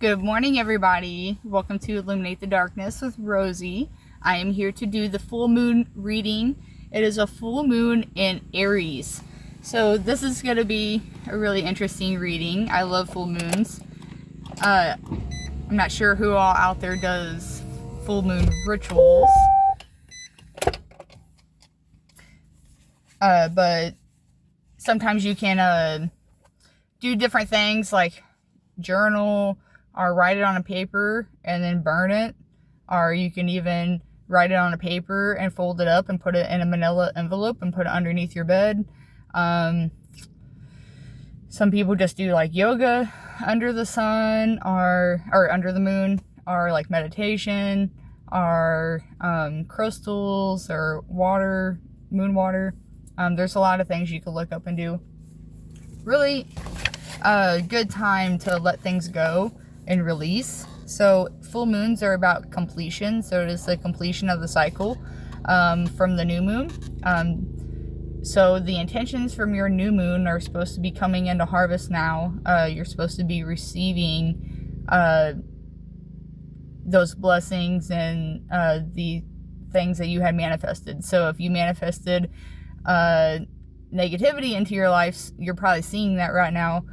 Good morning, everybody. Welcome to Illuminate the Darkness with Rosie. I am here to do the full moon reading. It is a full moon in Aries. So this is going to be a really interesting reading. I love full moons. I'm not sure who all out there does full moon rituals. But sometimes you can do different things like journal or write it on a paper and then burn it, or you can even write it on a paper and fold it up and put it in a manila envelope and put it underneath your bed. Some people just do like yoga under the sun or under the moon, or like meditation, or crystals or water, moon water. There's a lot of things you could look up and do. Really a good time to let things go and release. So full moons are about completion. So it is the completion of the cycle from the new moon. So the intentions from your new moon are supposed to be coming into harvest now. You're supposed to be receiving those blessings and the things that you had manifested. So if you manifested negativity into your life, you're probably seeing that right now,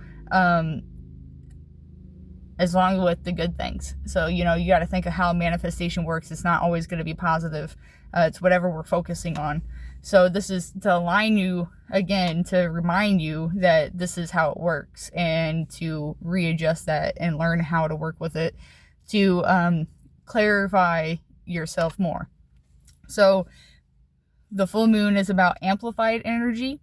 as long with the good things. So, you got to think of how manifestation works. It's not always going to be positive. It's whatever we're focusing on. So this is to align you again, to remind you that this is how it works, and to readjust that and learn how to work with it to clarify yourself more. So the full moon is about amplified energy.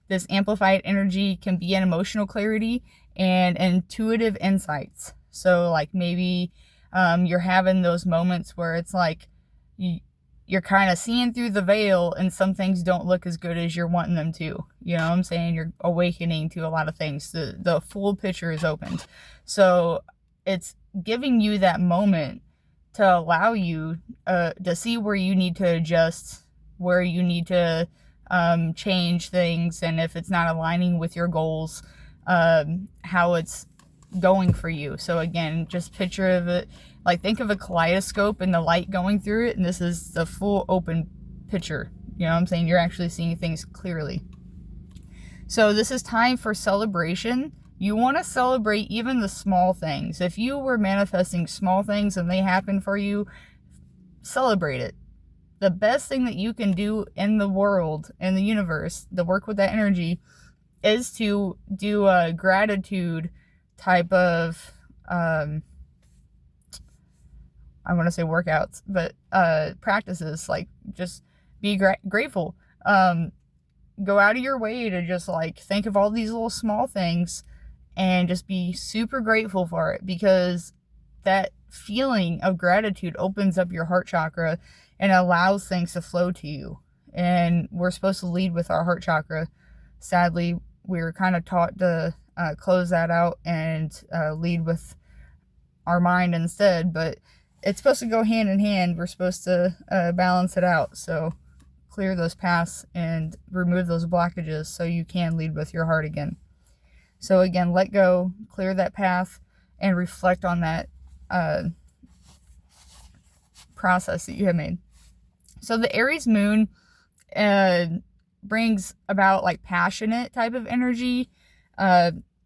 This amplified energy can be an emotional clarity and intuitive insights. So like maybe you're having those moments where it's like you're kind of seeing through the veil and some things don't look as good as you're wanting them to. You know what I'm saying? You're awakening to a lot of things. The full picture is opened. So it's giving you that moment to allow you to see where you need to adjust, where you need to change things, and if it's not aligning with your goals, how it's going for you. So again, just picture of it, like think of a kaleidoscope and the light going through it, and this is the full open picture. You know what I'm saying? You're actually seeing things clearly. So this is time for celebration. You want to celebrate even the small things. If you were manifesting small things and they happen for you, celebrate it. The best thing that you can do in the world, in the universe, to work with that energy, is to do a gratitude type of, I want to say workouts, but practices. Like just be grateful. Go out of your way to just like think of all these little small things and just be super grateful for it, because that feeling of gratitude opens up your heart chakra and allows things to flow to you. And we're supposed to lead with our heart chakra. Sadly, we were kind of taught to close that out and lead with our mind instead, but it's supposed to go hand in hand. We're supposed to balance it out. So clear those paths and remove those blockages so you can lead with your heart again. So again, let go, clear that path, and reflect on that process that you have made. So the Aries moon brings about like passionate type of energy.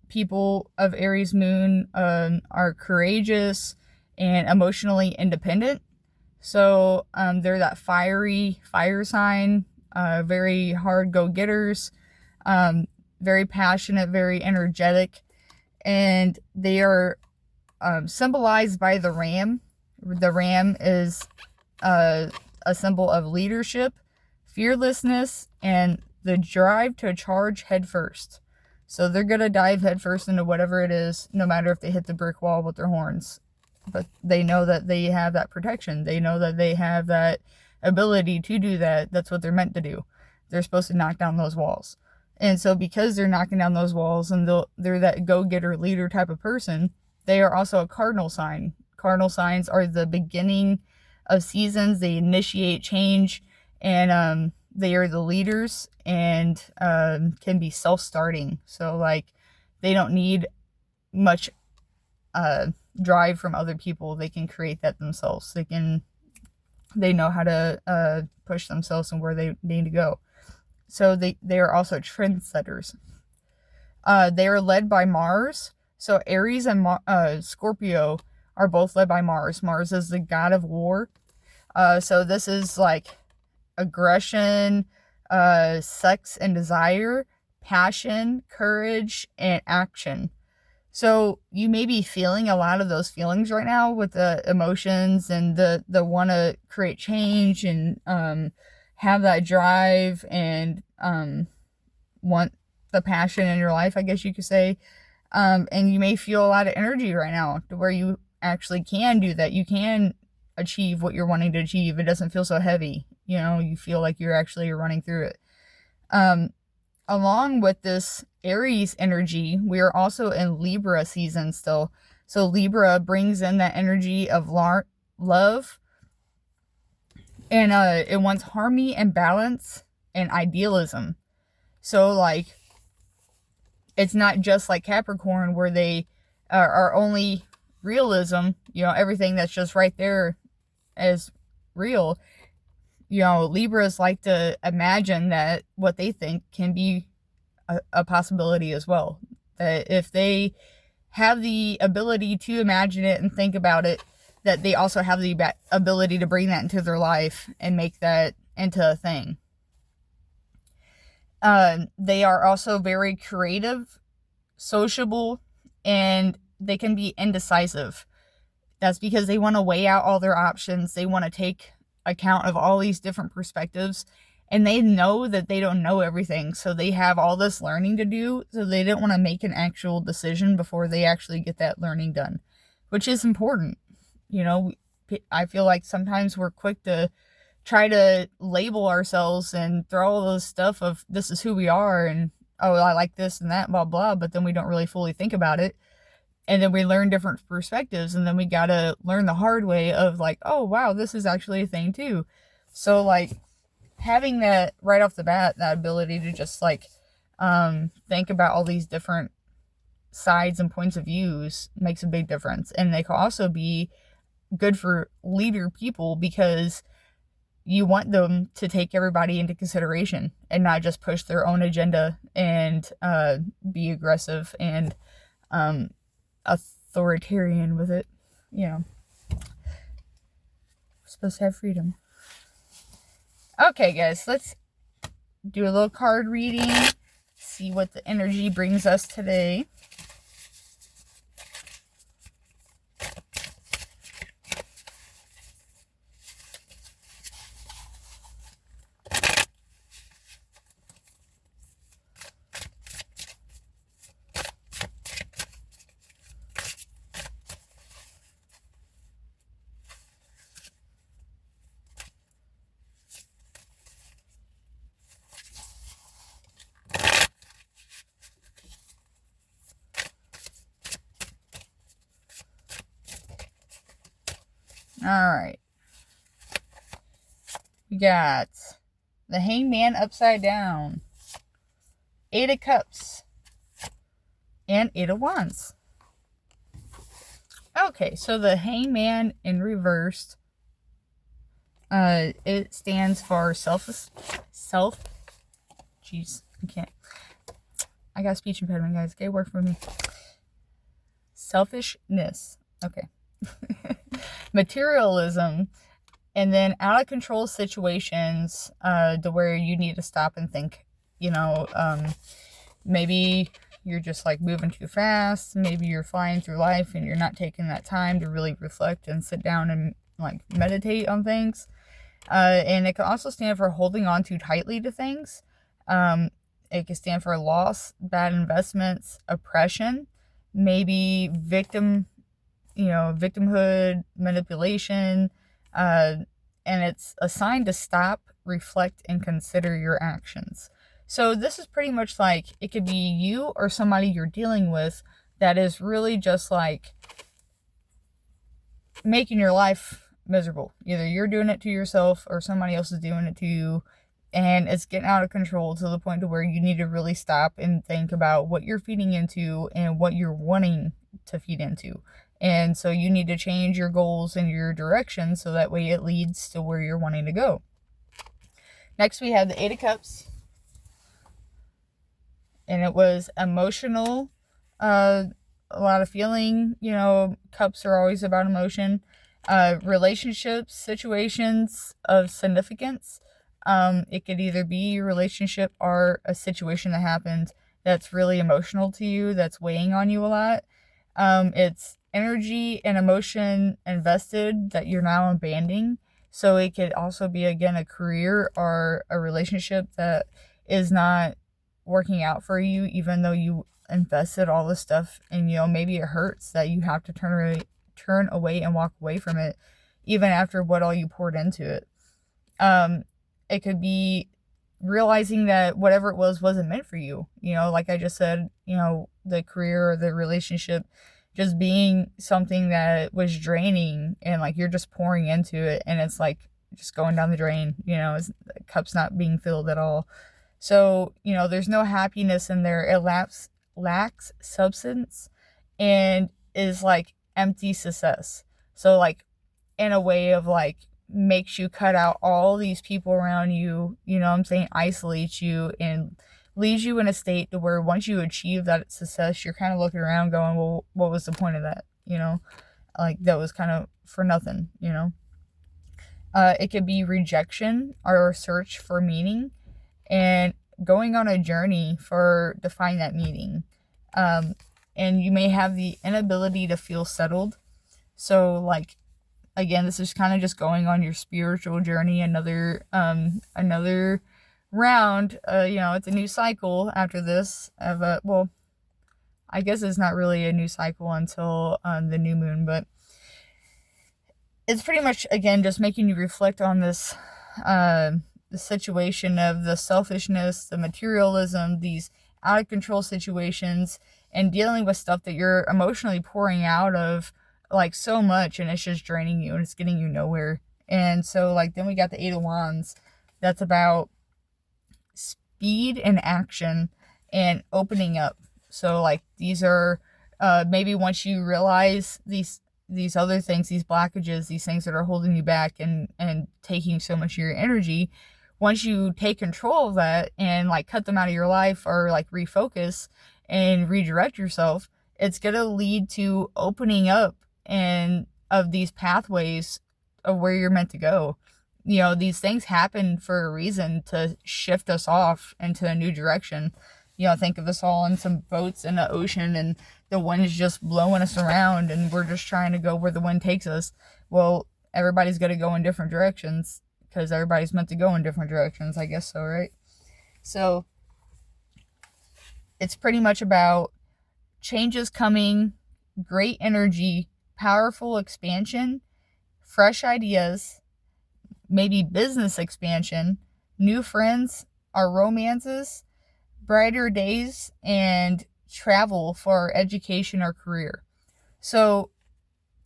People of Aries moon are courageous and emotionally independent. So they're that fire sign, very hard go-getters, very passionate, very energetic, and they are symbolized by the ram. The ram is a symbol of leadership, fearlessness, and the drive to charge headfirst. So they're going to dive headfirst into whatever it is, no matter if they hit the brick wall with their horns. But they know that they have that protection. They know that they have that ability to do that. That's what they're meant to do. They're supposed to knock down those walls. And so because they're knocking down those walls and they're that go-getter leader type of person, they are also a cardinal sign. Cardinal signs are the beginning of seasons. They initiate change, and they are the leaders, and can be self-starting. So like they don't need much drive from other people. They can create that themselves. They know how to push themselves and where they need to go. So they are also trendsetters. They are led by Mars. So Aries and Scorpio are both led by Mars. Mars is the god of war. So this is like aggression, sex and desire, passion, courage, and action. So you may be feeling a lot of those feelings right now with the emotions and the want to create change and have that drive and want the passion in your life, I guess you could say. And you may feel a lot of energy right now to where you actually can do that. You can achieve what you're wanting to achieve. It doesn't feel so heavy. You feel like you're actually running through it. Along with this Aries energy, we are also in Libra season still. So Libra brings in that energy of love. And it wants harmony and balance and idealism. So like, it's not just like Capricorn where they are only realism, everything that's just right there is real. Libras like to imagine that what they think can be a possibility as well. That if they have the ability to imagine it and think about it, that they also have the ability to bring that into their life and make that into a thing. They are also very creative, sociable, and they can be indecisive. That's because they want to weigh out all their options. They want to take account of all these different perspectives, and they know that they don't know everything. So they have all this learning to do. So they don't want to make an actual decision before they actually get that learning done, which is important. I feel like sometimes we're quick to try to label ourselves and throw all this stuff of this is who we are and, oh, I like this and that, blah, blah, but then we don't really fully think about it. And then we learn different perspectives, and then we got to learn the hard way of like, oh, wow, this is actually a thing too. So like having that right off the bat, that ability to just like think about all these different sides and points of views makes a big difference. And they can also be good for leader people because you want them to take everybody into consideration and not just push their own agenda and be aggressive and authoritarian with it. We're supposed to have freedom. Okay, guys, let's do a little card reading, see what the energy brings us today. Alright. We got the Hangman upside down, 8 of Cups, and 8 of Wands. Okay, so the Hangman in reversed, it stands for I got a speech impediment, guys. Okay, work for me. Selfishness. Okay. Materialism, and then out of control situations to where you need to stop and think. Maybe you're just like moving too fast. Maybe you're flying through life and you're not taking that time to really reflect and sit down and like meditate on things. And it can also stand for holding on too tightly to things. It can stand for loss, bad investments, oppression, maybe victimhood, manipulation, and it's a sign to stop, reflect, and consider your actions. So this is pretty much like, it could be you or somebody you're dealing with that is really just like making your life miserable. Either you're doing it to yourself or somebody else is doing it to you, and it's getting out of control to the point to where you need to really stop and think about what you're feeding into and what you're wanting to feed into. And so you need to change your goals and your direction so that way it leads to where you're wanting to go. Next, we have the Eight of Cups. And it was emotional, a lot of feeling. Cups are always about emotion. Relationships, situations of significance. It could either be a relationship or a situation that happened that's really emotional to you, that's weighing on you a lot. It's energy and emotion invested that you're now abandoning. So it could also be, again, a career or a relationship that is not working out for you, even though you invested all this stuff, and maybe it hurts that you have to turn away and walk away from it, even after what all you poured into it. It could be realizing that whatever it was wasn't meant for you. Like I just said, the career or the relationship just being something that was draining, and like you're just pouring into it and it's like just going down the drain. The cup's not being filled at all. So, there's no happiness in there. It lacks substance and is like empty success. So, like, in a way of like, makes you cut out all these people around you, isolates you and leaves you in a state to where once you achieve that success, you're kind of looking around going, well, what was the point of that? Like that was kind of for nothing. It could be rejection or search for meaning, and going on a journey to find that meaning. And you may have the inability to feel settled. So, like, again, this is kind of just going on your spiritual journey. Another round. It's a new cycle after this. I guess it's not really a new cycle until the new moon, but it's pretty much, again, just making you reflect on this. The situation of the selfishness, the materialism, these out of control situations, and dealing with stuff that you're emotionally pouring out of like so much, and it's just draining you and it's getting you nowhere. And so like then we got the Eight of Wands. That's about speed and action and opening up. So like these are maybe once you realize these other things, these blockages, these things that are holding you back and taking so much of your energy, once you take control of that and like cut them out of your life or like refocus and redirect yourself, it's going to lead to opening up and of these pathways of where you're meant to go. These things happen for a reason, to shift us off into a new direction. Think of us all in some boats in the ocean and the wind's just blowing us around and we're just trying to go where the wind takes us. Well, everybody's going to go in different directions because everybody's meant to go in different directions, I guess so, right? So it's pretty much about changes coming, great energy, powerful expansion, fresh ideas, maybe business expansion, new friends, our romances, brighter days, and travel for education or career. So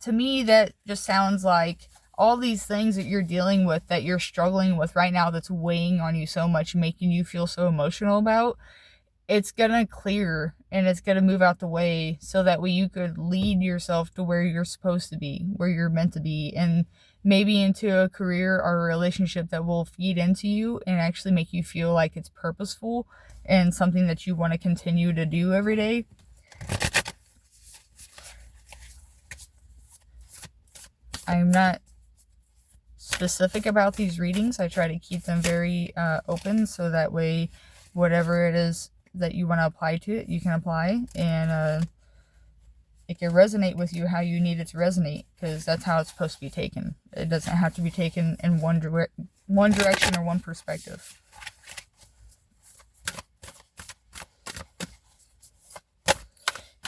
to me, that just sounds like all these things that you're dealing with, that you're struggling with right now, that's weighing on you so much, making you feel so emotional about, it's gonna clear and it's gonna move out the way so that way you could lead yourself to where you're supposed to be, where you're meant to be, and maybe into a career or a relationship that will feed into you and actually make you feel like it's purposeful and something that you want to continue to do every day. I'm not specific about these readings. I try to keep them very open so that way whatever it is that you want to apply to it, you can apply, and it can resonate with you how you need it to resonate, because that's how it's supposed to be taken. It doesn't have to be taken in one direction or one perspective.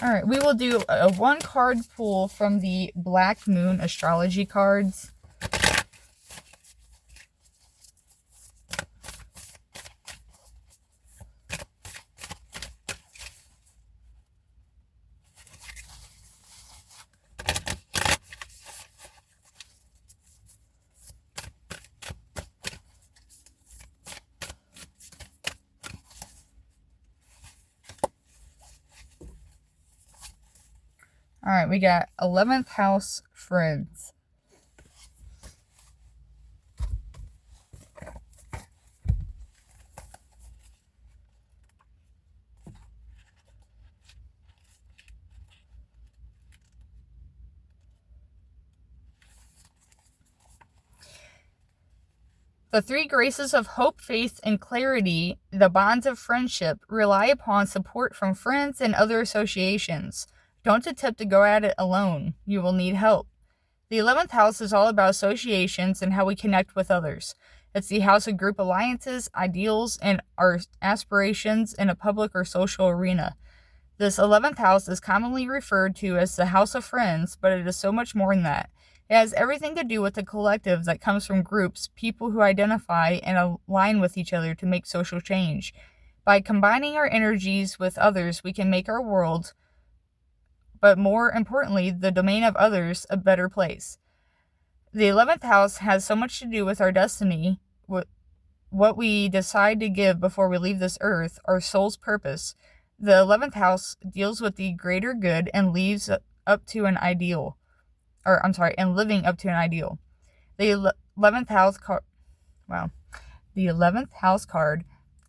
All right, we will do a one card pull from the Black Moon astrology cards. All Alright, we got 11th house friends. The three graces of hope, faith, and clarity, the bonds of friendship, rely upon support from friends and other associations. Don't attempt to go at it alone. You will need help. The 11th house is all about associations and how we connect with others. It's the house of group alliances, ideals, and our aspirations in a public or social arena. This 11th house is commonly referred to as the house of friends, but it is so much more than that. It has everything to do with the collective that comes from groups, people who identify and align with each other to make social change. By combining our energies with others, we can make our world, but more importantly, the domain of others, a better place. The 11th house has so much to do with our destiny, what we decide to give before we leave this earth, our soul's purpose. The 11th house deals with the greater good and leaves up to an ideal. And living up to an ideal. The 11th house The 11th house card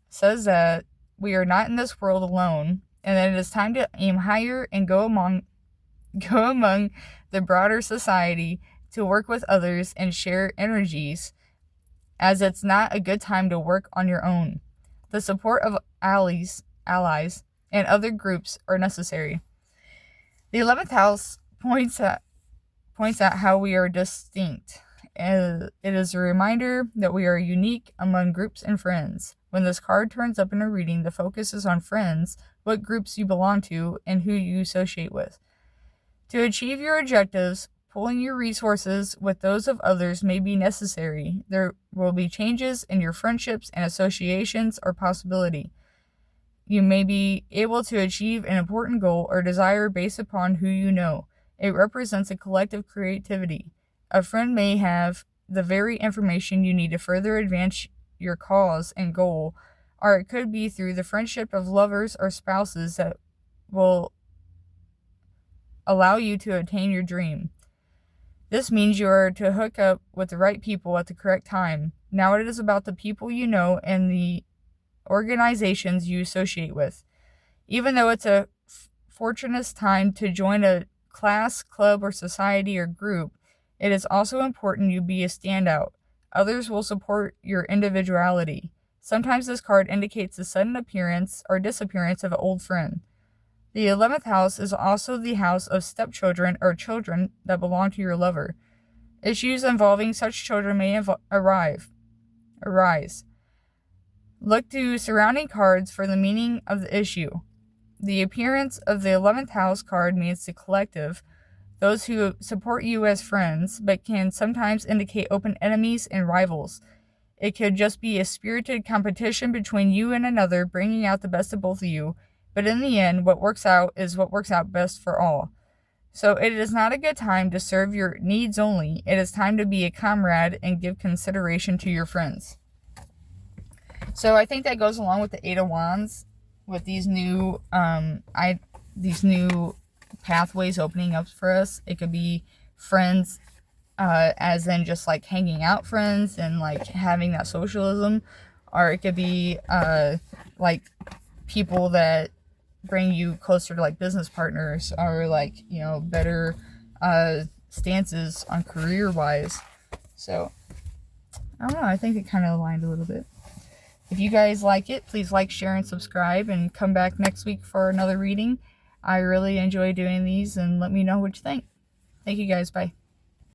says that we are not in this world alone, and that it is time to aim higher and go among the broader society to work with others and share energies, as it's not a good time to work on your own. The support of allies, and other groups are necessary. The 11th house points out how we are distinct. It is a reminder that we are unique among groups and friends. When this card turns up in a reading, the focus is on friends, what groups you belong to, and who you associate with. To achieve your objectives, pooling your resources with those of others may be necessary. There will be changes in your friendships and associations or possibility. You may be able to achieve an important goal or desire based upon who you know. It represents a collective creativity. A friend may have the very information you need to further advance your cause and goal, or it could be through the friendship of lovers or spouses that will allow you to attain your dream. This means you are to hook up with the right people at the correct time. Now it is about the people you know and the organizations you associate with. Even though it's a fortuitous time to join a class, club, or society or group, it is also important you be a standout. Others will support your individuality. Sometimes this card indicates the sudden appearance or disappearance of an old friend. The 11th house is also the house of stepchildren or children that belong to your lover. Issues involving such children may arise. Look to surrounding cards for the meaning of the issue. The appearance of the 11th house card means the collective, those who support you as friends, but can sometimes indicate open enemies and rivals. It could just be a spirited competition between you and another, bringing out the best of both of you, but in the end, what works out is what works out best for all. So it is not a good time to serve your needs only. It is time to be a comrade and give consideration to your friends. So I think that goes along with the Eight of Wands, with these new pathways opening up for us. It could be friends, as in just like hanging out friends and like having that socialism, or it could be like people that bring you closer to like business partners, or like, you know, better stances on career wise. So I don't know, I think it kind of aligned a little bit. If you guys like it, please like, share, and subscribe, and come back next week for another reading. I really enjoy doing these, and let me know what you think. Thank you guys. Bye.